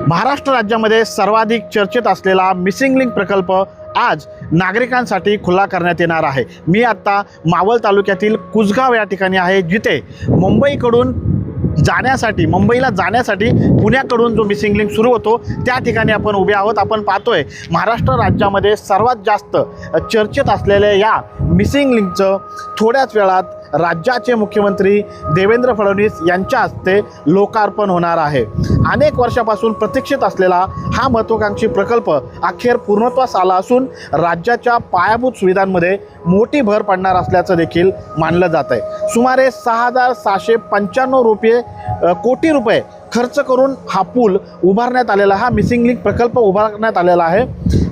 महाराष्ट्र राज्यामध्ये सर्वाधिक चर्चेत असलेला मिसिंग लिंक प्रकल्प आज नागरिकांसाठी खुला करण्यात येणार आहे। मी आत्ता मावळ तालुक्यातील कुसगाव या ठिकाणी आहे, जिथे मुंबईला जाण्यासाठी पुण्याकडून जो मिसिंग लिंक सुरू होतो त्या ठिकाणी आपण उभे आहोत। आपण पाहतोय महाराष्ट्र राज्यामध्ये सर्वात जास्त चर्चेत असलेल्या या मिसिंग लिंकचं थोड्याच वेळात राज्याचे मुख्यमंत्री देवेंद्र फडणवीस यांच्या हस्ते लोकार्पण होणार आहे। अनेक वर्षापासून प्रतीक्षित असलेला हा महत्त्वाकांक्षी प्रकल्प अखेर पूर्णत्वास आला असून राज्याच्या पायाभूत सुविधांमध्ये मोठी भर पडणार असल्याचं देखील मानलं जात आहे। सुमारे 6,795 कोटी रुपये खर्च करून हा पूल उभारण्यात आलेला, हा मिसिंग लिंक प्रकल्प उभारण्यात आलेला आहे।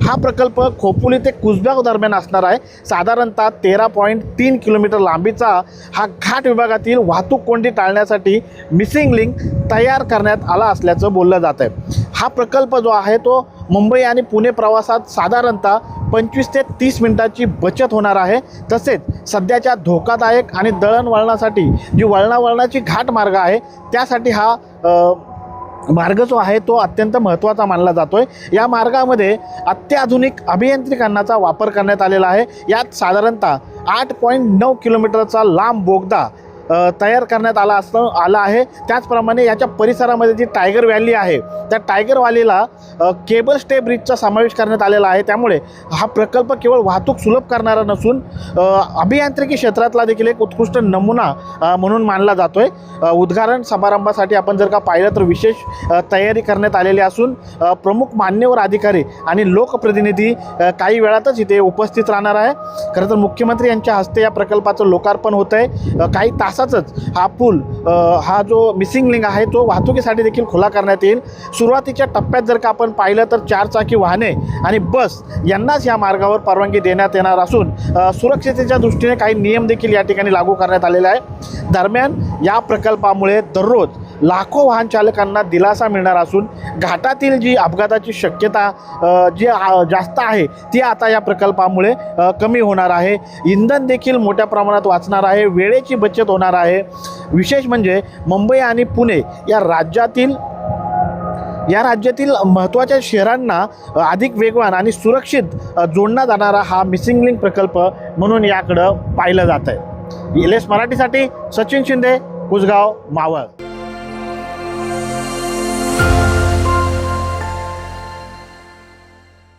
हा प्रकल्प खोपोली ते कुसगाव दरम्यान असणार आहे। साधारणतः 13.3 किलोमीटर लांबीचा हा घाट विभागातील वाहतूक कोंडी टाळण्यासाठी मिसिंग लिंक तयार करण्यात आला असल्याचं बोललं जात आहे। हा प्रकल्प जो आहे तो मुंबई आणि पुणे प्रवासात साधारणतः 25 ते 30 मिनिटाची बचत होणार आहे। तसेच सध्याच्या धोकादायक आणि दळणवळणासाठी जी वळणाची घाट मार्ग आहे त्यासाठी हा मार्ग जो आहे तो अत्यंत महत्त्वाचा मानला जातो आहे। या मार्गामध्ये अत्याधुनिक अभियांत्रिकांचा वापर करण्यात आलेला आहे। यात साधारणतः 8.9 किलोमीटरचा लांब बोगदा तयार करण्यात आला आहे। त्याचप्रमाणे याच्या परिसरामध्ये जी टायगर व्हॅली आहे त्या टायगर व्हॅलीला केबल स्टे ब्रिजचा समावेश करण्यात आलेला आहे। त्यामुळे हा प्रकल्प केवळ वाहतूक सुलभ करणारा नसून अभियांत्रिकी क्षेत्रातला देखील एक उत्कृष्ट नमुना म्हणून मानला जातो आहे। उद्घाटन समारंभासाठी आपण जर का पाहिलं तर विशेष तयारी करण्यात आलेली असून प्रमुख मान्यवर अधिकारी आणि लोकप्रतिनिधी काही वेळातच इथे उपस्थित राहणार आहे। खरं तर मुख्यमंत्री यांच्या हस्ते या प्रकल्पाचं लोकार्पण होतं आहे। काही तासातच हा पूल हा जो मिसिंग लिंक आहे तो वाहतुकीसाठी देखील खुला करण्यात येईल। सुरुवातीच्या टप्प्यात जर का आपण पाहिलं तर 4 चाकी वाहने आणि बस यांनाच या मार्गावर परवानगी देण्यात येणार असून सुरक्षिततेच्या दृष्टीने काही नियम देखील या ठिकाणी लागू करण्यात आलेले आहे। दरम्यान या प्रकल्पामुळे दररोज लाखो वाहन चालकांना दिलासा मिळणार असून घाटातील जी अपघाताची शक्यता जी जास्त आहे ती आता या प्रकल्पामुळे कमी होणार आहे। इंधन देखील मोठ्या प्रमाणात वाचणार आहे, वेळेची बचत होणार आहे। विशेष म्हणजे मुंबई आणि पुणे या राज्यातील महत्त्वाच्या शहरांना अधिक वेगवान आणि सुरक्षित जोडला जाणारा हा मिसिंग लिंक प्रकल्प म्हणून याकडं पाहिलं जात आहे। LS मराठीसाठी सचिन शिंदे, कुसगाव, मावळ।